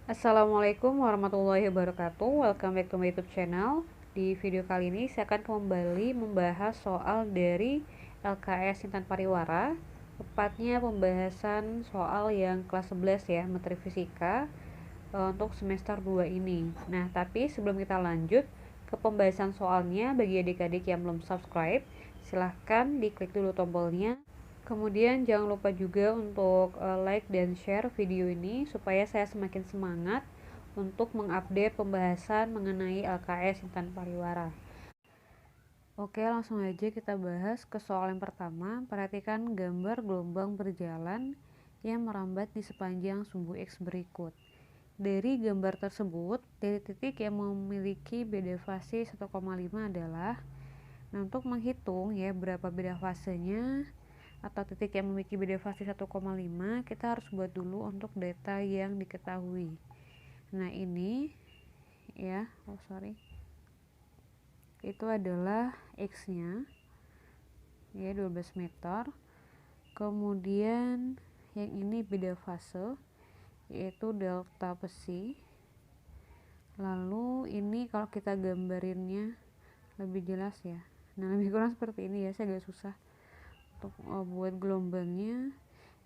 Assalamualaikum warahmatullahi wabarakatuh. Welcome back to my YouTube channel. Di video kali ini saya akan kembali membahas soal dari LKS Intan Pariwara, tepatnya pembahasan soal yang kelas 11 ya, materi fisika untuk semester 2 ini. Nah, tapi sebelum kita lanjut ke pembahasan soalnya, bagi adik-adik yang belum subscribe, silahkan diklik dulu tombolnya. Kemudian jangan lupa juga untuk like dan share video ini supaya saya semakin semangat untuk mengupdate pembahasan mengenai LKS Intan Pariwara. Oke, langsung aja kita bahas ke soal yang pertama. Perhatikan gambar gelombang berjalan yang merambat di sepanjang sumbu X berikut. Dari gambar tersebut, titik-titik yang memiliki beda fase 1,5 adalah, nah, untuk menghitung ya berapa beda fasenya atau titik yang memiliki beda fase 1,5, kita harus buat dulu untuk data yang diketahui. Nah, ini ya, itu adalah X-nya ya 12 meter. Kemudian yang ini beda fase yaitu delta besi. Lalu ini kalau kita gambarinnya lebih jelas ya. Nah, lebih kurang seperti ini ya, saya agak susah untuk buat gelombangnya.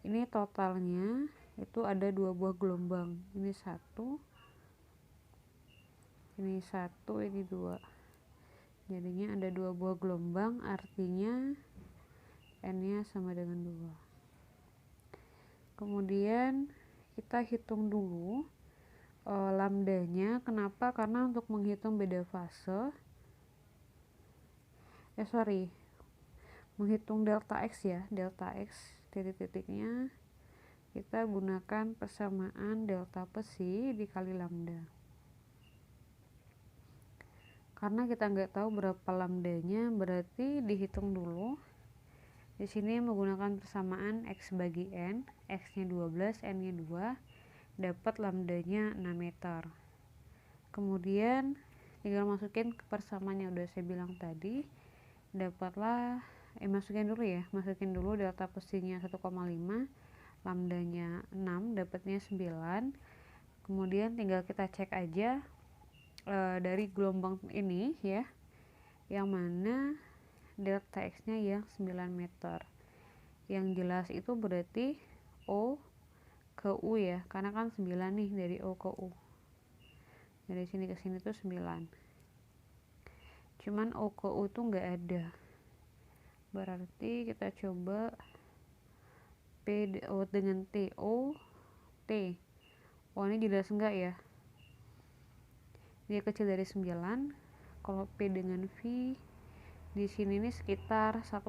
Ini totalnya itu ada 2 buah gelombang, ini satu, ini 2, jadinya ada 2 buah gelombang, artinya n nya sama dengan 2. Kemudian kita hitung dulu lambdanya. Kenapa? Karena untuk menghitung beda fase menghitung delta X ya, delta X titik-titiknya kita gunakan persamaan delta besi dikali lambda. Karena kita nggak tahu berapa lambdanya, berarti dihitung dulu. Di sini menggunakan persamaan X bagi N, X-nya 12, N-nya 2, dapat lambdanya 6 meter. Kemudian tinggal masukin ke persamaan yang udah saya bilang tadi, dapatlah masukin dulu delta besinya 1,5, lambdanya 6, dapatnya 9. Kemudian tinggal kita cek aja dari gelombang ini ya, yang mana delta X nya yang 9 meter. Yang jelas itu berarti O ke U ya, karena kan 9 nih dari O ke U, dari sini ke sini tuh 9, cuman O ke U tuh nggak ada. Berarti kita coba P dengan T. T O ini jelas enggak ya, dia kecil dari 9. Kalau P dengan V di sini nih sekitar 1,5.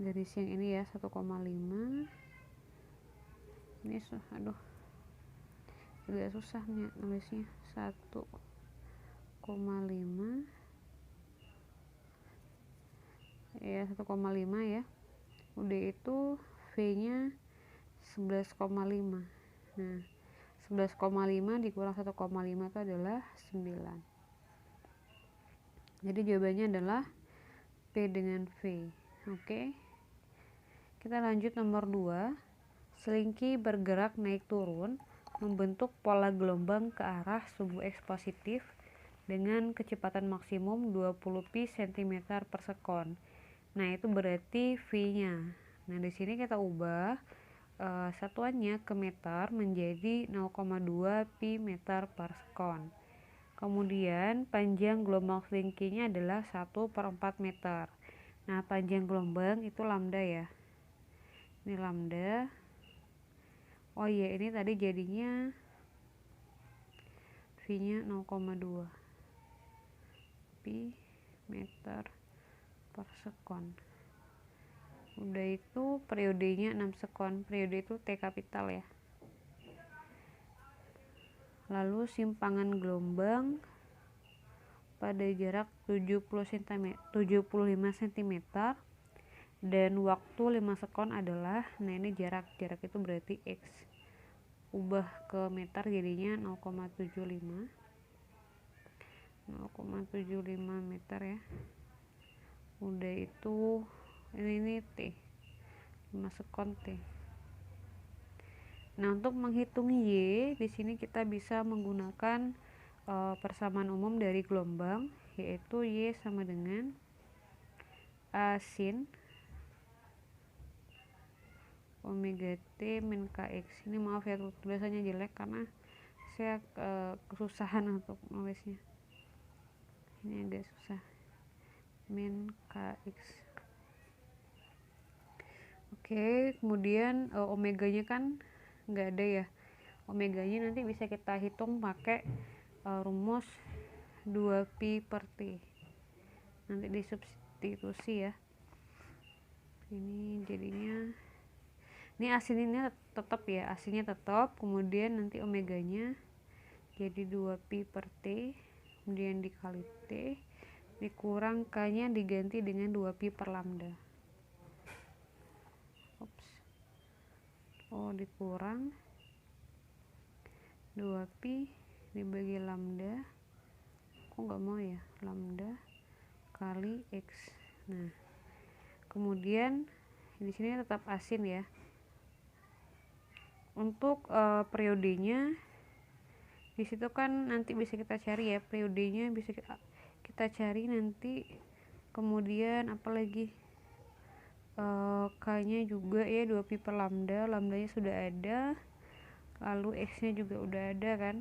Dari yang ini ya 1,5. Ini agak susah nih nulisnya. 1,5 ya, 1,5 ya. Udah itu V nya 11,5. Nah, 11,5 dikurang 1,5 itu adalah 9. Jadi jawabannya adalah P dengan V. Oke. Kita lanjut nomor 2. Selingki bergerak naik turun membentuk pola gelombang ke arah sumbu X positif dengan kecepatan maksimum 20 pi cm per sekon. Nah, itu berarti V-nya. Nah, di sini kita ubah satuannya ke meter menjadi 0,2 pi meter per sekon. Kemudian panjang gelombang selingkinya adalah 1/4 meter. Nah, panjang gelombang itu lambda ya. Ini lambda. Oh iya, ini tadi jadinya V-nya 0,2 pi meter per sekon. Udah itu periodenya 6 sekon. Periode itu T kapital ya. Lalu simpangan gelombang pada jarak 75 cm dan waktu 5 sekon adalah, nah ini jarak itu berarti X, ubah ke meter jadinya 0,75 meter ya. Udah itu ini T, 5 sekon T. Nah, untuk menghitung Y, di sini kita bisa menggunakan persamaan umum dari gelombang, yaitu Y sama dengan A sin omega T min Kx. Ini maaf ya tulisannya jelek karena saya kesusahan untuk nulisnya. Ini agak susah. Min Kx. Oke, kemudian omeganya kan nggak ada ya. Omeganya nanti bisa kita hitung pakai rumus 2pi per T. Nanti disubstitusi ya. Ini jadinya, ini asinnya tetap ya, asinnya tetap, kemudian nanti omeganya jadi 2pi per T, kemudian dikali T, dikurang K-nya diganti dengan 2pi per lambda. Dikurang 2pi dibagi lambda, kok nggak mau ya, lambda kali X. Nah, kemudian di sini tetap asin ya. Untuk periodenya di situ kan nanti bisa kita cari ya, periodenya bisa kita cari nanti. Kemudian apalagi K-nya juga ya 2pi per lambda, lambdanya sudah ada, lalu X-nya juga udah ada kan.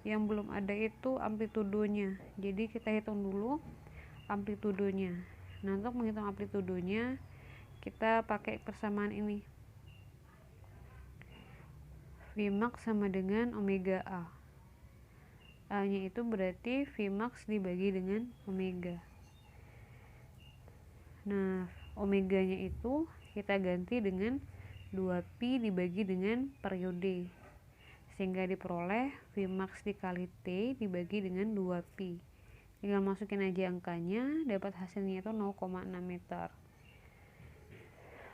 Yang belum ada itu amplitudonya, jadi kita hitung dulu amplitudonya. Nah, untuk menghitung amplitudonya kita pakai persamaan ini, Vmax sama dengan omega A. A nya itu berarti Vmax dibagi dengan omega. Nah, omega nya itu kita ganti dengan 2pi dibagi dengan periode, sehingga diperoleh Vmax dikali T dibagi dengan 2pi. Tinggal masukin aja angkanya, dapat hasilnya itu 0,6 meter.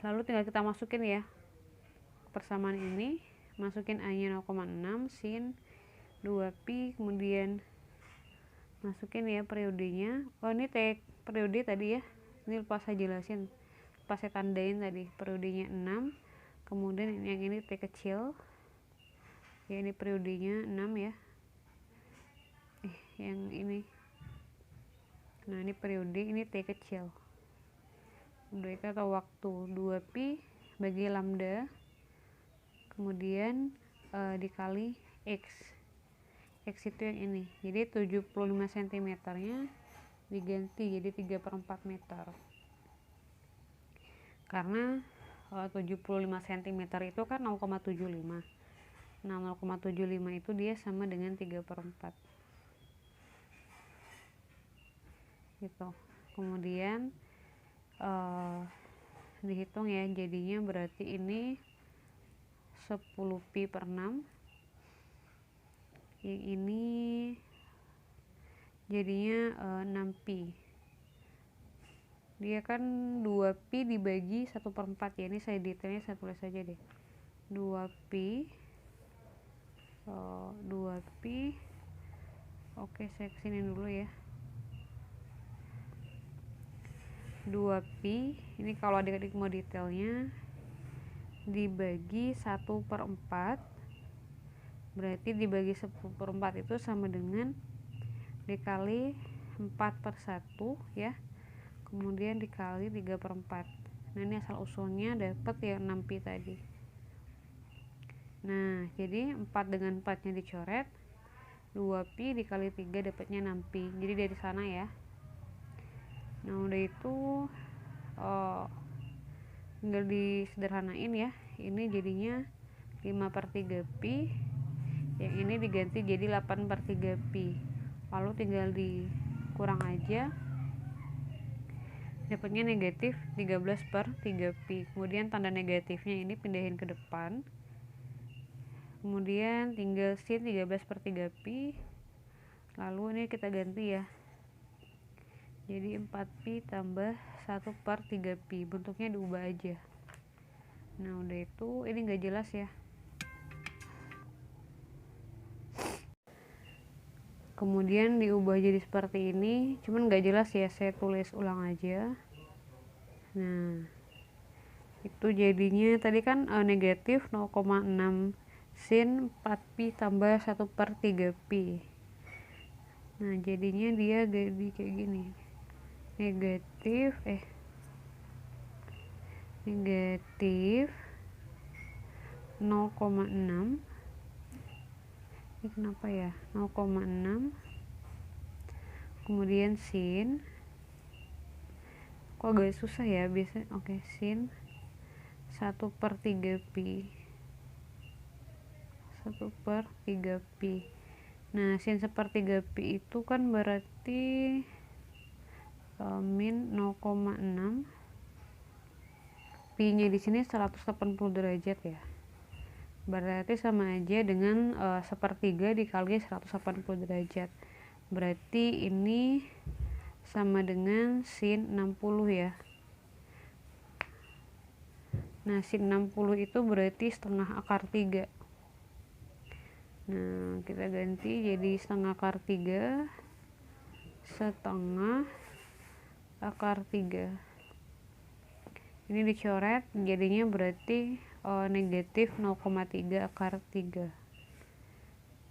Lalu tinggal kita masukin ya persamaan ini, masukin A nya 0,6 sin 2pi, kemudian masukin ya periodenya. Ini T periode tadi ya, ini lupa saya jelasin, lupa saya tandain tadi. Periodenya 6, kemudian yang ini T kecil ya, ini periodenya 6 ya, yang ini. Nah, ini periode, ini T kecil, udah itu atau waktu, 2pi bagi lambda, kemudian dikali X. X itu yang ini, jadi 75 cm nya diganti jadi 3/4 meter, karena 75 cm itu kan 0,75. Nah, 0,75 itu dia sama dengan 3/4 gitu. Kemudian dihitung ya, jadinya berarti ini 10pi per 6, yang ini jadinya 6pi. Dia kan 2pi dibagi 1/4 ya, ini saya detailnya saya tulis aja deh. 2pi 2pi, oke saya kesini dulu ya. 2pi ini kalau adik-adik mau detailnya dibagi 1/4, berarti dibagi 1/4 itu sama dengan dikali 4/1 ya, kemudian dikali 3/4. Nah, ini asal usulnya dapat ya 6pi tadi. Nah, jadi 4 dengan 4 nya dicoret, 2pi dikali 3 dapatnya 6pi, jadi dari sana ya. Nah, udah itu tinggal disederhanain ya, ini jadinya 5/3pi, yang ini diganti jadi 8/3pi, lalu tinggal dikurang aja, dapatnya negatif 13/3pi. Kemudian tanda negatifnya ini pindahin ke depan, kemudian tinggal sin 13/3pi, lalu ini kita ganti ya, jadi 4pi tambah 1/3pi, bentuknya diubah aja. Nah, udah itu ini nggak jelas ya, kemudian diubah jadi seperti ini, cuman nggak jelas ya, saya tulis ulang aja. Nah, Itu jadinya tadi kan negatif 0,6 sin 4pi tambah 1/3pi. Nah jadinya dia jadi kayak gini, negatif negatif 0,6, ini kenapa ya, 0,6 kemudian sin, kok agak susah ya biasa. Oke, sin 1/3pi, 1/3pi. Nah sin 1/3pi itu kan berarti min 0,6, pi nya di sini 180 derajat ya, berarti sama aja dengan 1/3 dikali 180 derajat, berarti ini sama dengan sin 60 ya. Nah sin 60 itu berarti setengah akar 3. Nah kita ganti jadi setengah akar 3, setengah akar 3. Ini dicoret jadinya berarti negatif 0,3 akar 3.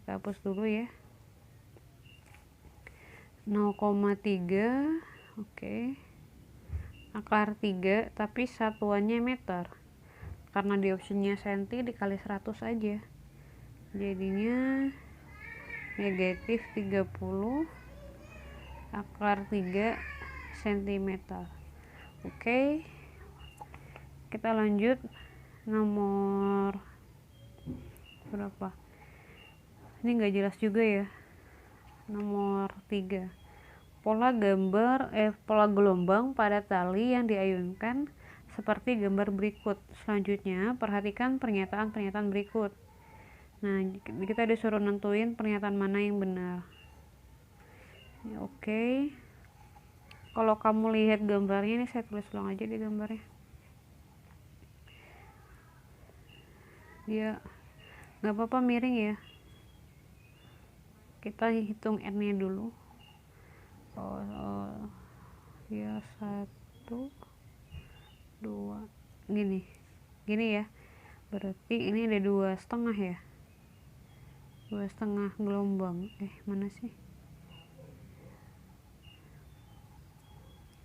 Kita hapus dulu ya, 0,3 oke, akar 3 tapi satuannya meter, karena di opsinya senti dikali 100 aja, jadinya negatif 30 akar 3 cm. Oke, kita lanjut nomor berapa, ini nggak jelas juga ya. Nomor 3, pola gelombang pada tali yang diayunkan seperti gambar berikut. Selanjutnya perhatikan pernyataan-pernyataan berikut. Nah kita disuruh nentuin pernyataan mana yang benar ya. Oke, kalau kamu lihat gambarnya, ini saya tulis ulang aja di gambarnya, dia nggak apa-apa miring ya. Kita hitung n nya dulu. Ya 1 2 gini ya, berarti ini ada 2,5 ya, 2,5 gelombang. Mana sih,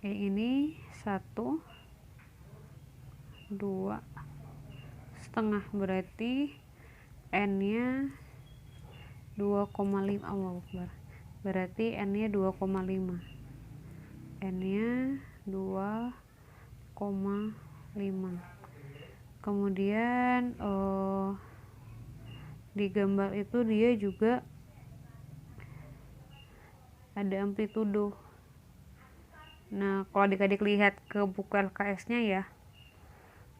ini 1 2,5, berarti n nya 2,5. Berarti n nya 2,5, n nya 2,5. Kemudian di gambar itu dia juga ada amplitudo. Nah kalau adik-adik lihat ke buku LKS nya ya,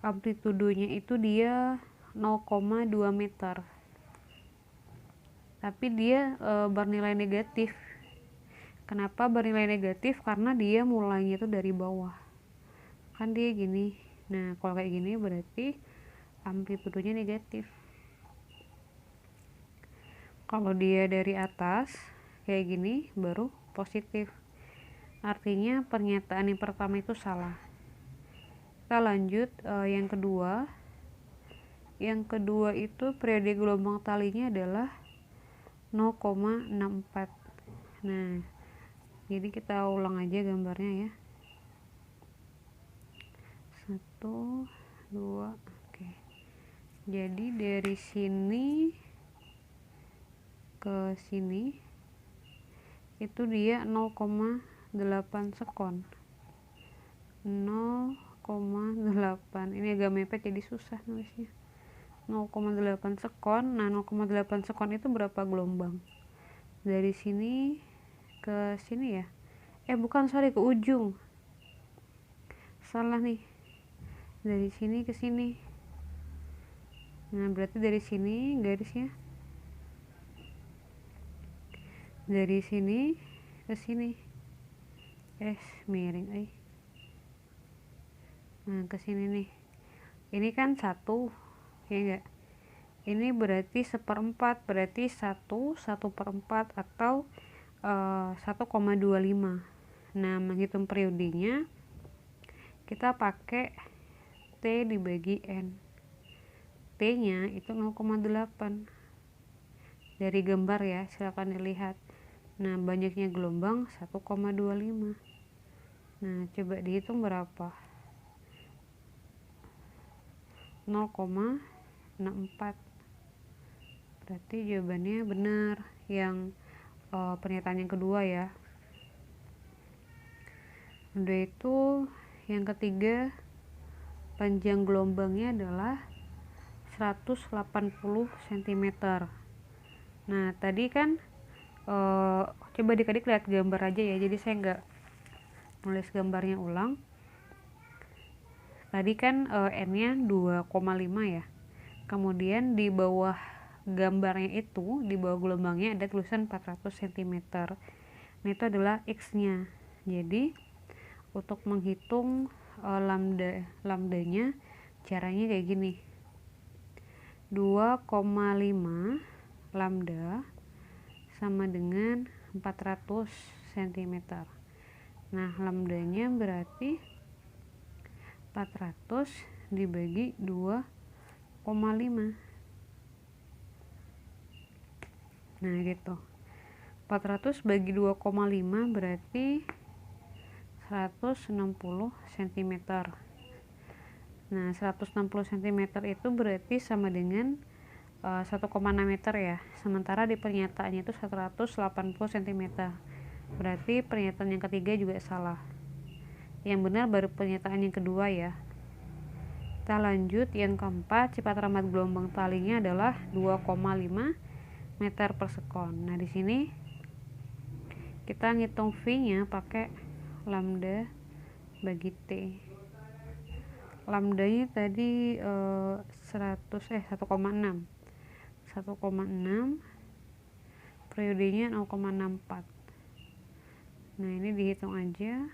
amplitudonya itu dia 0,2 meter, tapi dia bernilai negatif. Kenapa bernilai negatif? Karena dia mulainya itu dari bawah, kan dia gini. Nah kalau kayak gini berarti amplitudonya negatif. Kalau dia dari atas kayak gini baru positif, artinya pernyataan yang pertama itu salah. Kita lanjut yang kedua. Yang kedua itu periode gelombang talinya adalah 0,64. Nah jadi kita ulang aja gambarnya ya, 1 2. Oke, jadi dari sini ke sini itu dia 0,8 sekon, 0,8. Ini agak mepet jadi susah nulisnya, 0,8 sekon. Nah 0,8 sekon itu berapa gelombang? Dari sini ke sini ya, bukan, sorry, ke ujung, salah nih, dari sini ke sini. Nah berarti dari sini garisnya dari sini ke sini, miring nah ke sini nih, ini kan 1 ya enggak, ini berarti 1/4, berarti 1/4 atau 1,25. Nah menghitung periodenya kita pakai T dibagi N. T nya itu 0,8 dari gambar ya, silakan dilihat. Nah, banyaknya gelombang 1,25. Nah, coba dihitung berapa? 0,64. Berarti jawabannya benar yang pernyataan yang kedua ya. Udah itu yang ketiga, panjang gelombangnya adalah 180 cm. Nah, tadi kan coba adik-adik lihat gambar aja ya, jadi saya nggak nulis gambarnya ulang. Tadi kan N-nya 2,5 ya. Kemudian di bawah gambarnya itu, di bawah gelombangnya ada tulisan 400 cm. Nah, itu adalah X-nya. Jadi untuk menghitung lambdanya caranya kayak gini. 2,5 lambda sama dengan 400 cm. Nah, lambdanya berarti 400 dibagi 2,5. Nah, gitu. 400 bagi 2,5 berarti 160 cm. Nah, 160 cm itu berarti sama dengan 1,6 meter ya. Sementara di pernyataannya itu 180 cm. Berarti pernyataan yang ketiga juga salah. Yang benar baru pernyataan yang kedua ya. Kita lanjut yang keempat, cepat rambat gelombang talinya adalah 2,5 meter per sekon. Nah, di sini kita ngitung V-nya pakai lambda bagi T. Lambdanya tadi 1,6. 1,6, periodenya 0,64. Nah, ini dihitung aja,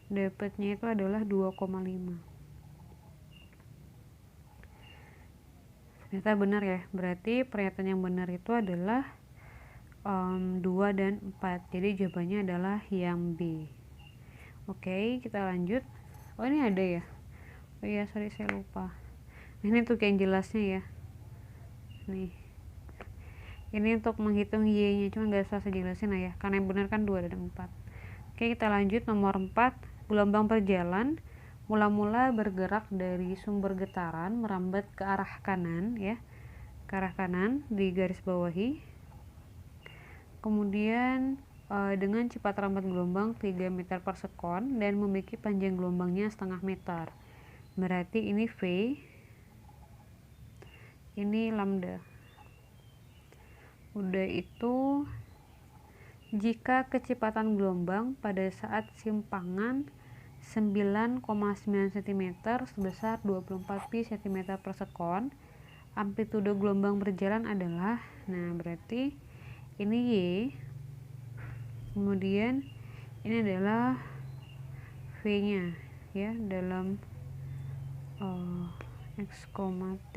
dapatnya itu adalah 2,5. Ternyata benar ya, berarti pernyataan yang benar itu adalah 2 dan 4. Jadi jawabannya adalah yang B. Oke, kita lanjut. Oh, ini ada ya. Oh iya, sorry saya lupa. Ini untuk yang jelasnya ya. Nih. Ini untuk menghitung Y-nya, cuma nggak usah jelasin lah ya, karena yang benar kan 2 dan 4. Oke, kita lanjut nomor 4. Gelombang berjalan mula-mula bergerak dari sumber getaran merambat ke arah kanan ya. Ke arah kanan di garis bawahi. Kemudian dengan cepat rambat gelombang 3 meter per sekon dan memiliki panjang gelombangnya setengah meter. Berarti ini V, ini lambda. Udah itu, jika kecepatan gelombang pada saat simpangan 9,9 cm sebesar 24 pi cm per sekon, amplitude gelombang berjalan adalah, nah berarti ini Y, kemudian ini adalah V nya ya, dalam X, T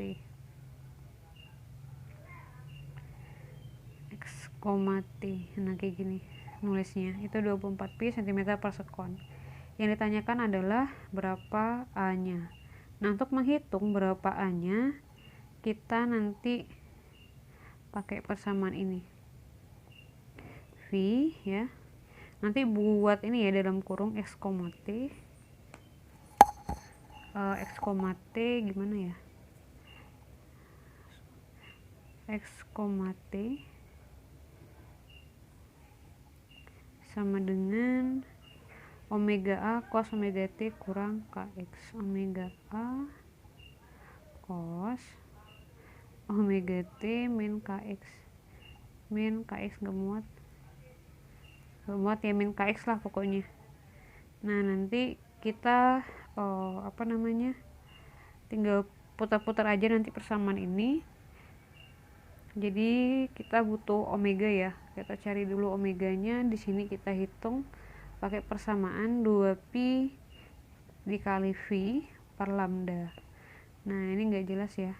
nah kayak gini nulisnya, itu 24 pi cm per sekon. Yang ditanyakan adalah berapa A nya. Nah, untuk menghitung berapa A nya, kita nanti pakai persamaan ini V ya, nanti buat ini ya dalam kurung X, T T gimana ya, X, T sama dengan omega A cos omega T kurang KX. Omega A cos omega T min KX. Min KX gak muat ya, min KX lah pokoknya. Nah, nanti kita tinggal putar-putar aja nanti persamaan ini. Jadi kita butuh omega ya, kita cari dulu omeganya. Di sini kita hitung pakai persamaan 2 pi dikali V per lambda. Nah, ini nggak jelas ya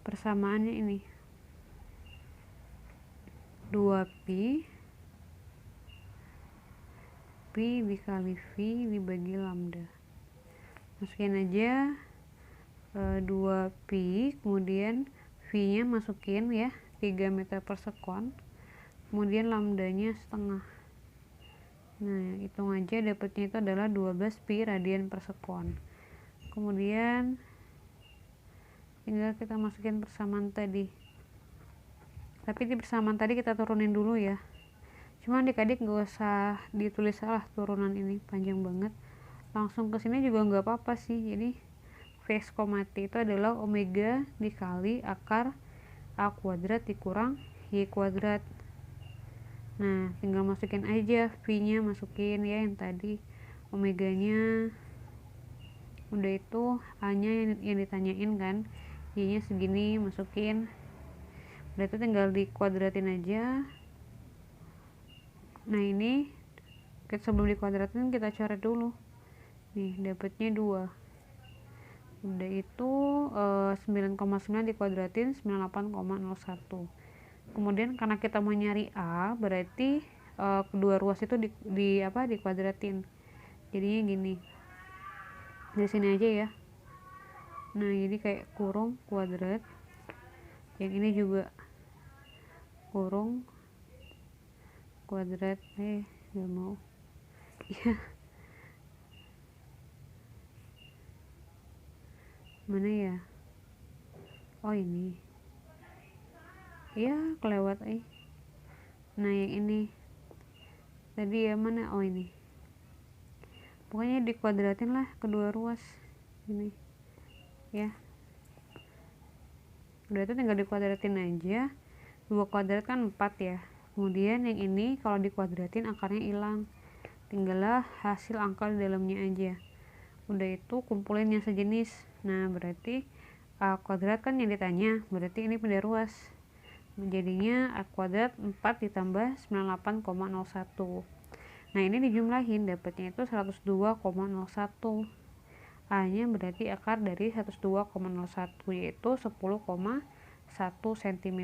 persamaannya, ini 2 pi dikali V dibagi lambda. masukin aja 2 pi, kemudian V nya masukin ya 3 meter per sekon, kemudian lambdanya setengah. Nah, hitung aja dapatnya itu adalah 12 pi radian per sekon. Kemudian tinggal kita masukin persamaan tadi. Tapi di persamaan tadi kita turunin dulu ya. Cuman adik-adik nggak usah ditulis salah turunan ini, panjang banget. Langsung ke sini juga nggak apa-apa sih. Jadi V T itu adalah omega dikali akar A kuadrat dikurang Y kuadrat. Nah, tinggal masukin aja V-nya, masukin ya yang tadi, omeganya. Udah itu A-nya yang ditanyain kan, Y-nya segini, masukin. Udah itu tinggal dikuadratin aja. Nah, ini sebelum dikuadratin kita coret dulu. Nih, dapatnya 2. Udah itu 9,9 dikuadratin 98,01. Kemudian karena kita mau nyari A, berarti kedua ruas itu dikuadratin. Jadinya gini. Dari sini aja ya. Nah, jadi kayak kurung kuadrat. Yang ini juga kurung kuadrat. Gak mau. Ya. Mana ya? Oh, ini. Ya, kelewat Nah, yang ini tadi ya mana? Oh, ini. Pokoknya dikuadratin lah kedua ruas ini ya. Udah itu tinggal dikuadratin aja. 2 kuadrat kan 4 ya. Kemudian yang ini kalau dikuadratin akarnya hilang, tinggallah hasil angka di dalamnya aja. Udah itu kumpulin yang sejenis. Nah, berarti A kuadrat kan yang ditanya, berarti ini pindah ruas. Jadinya A kuadrat 4 ditambah 98,01. Nah, ini dijumlahin, dapatnya itu 102,01. A nya berarti akar dari 102,01 yaitu 10,1 cm.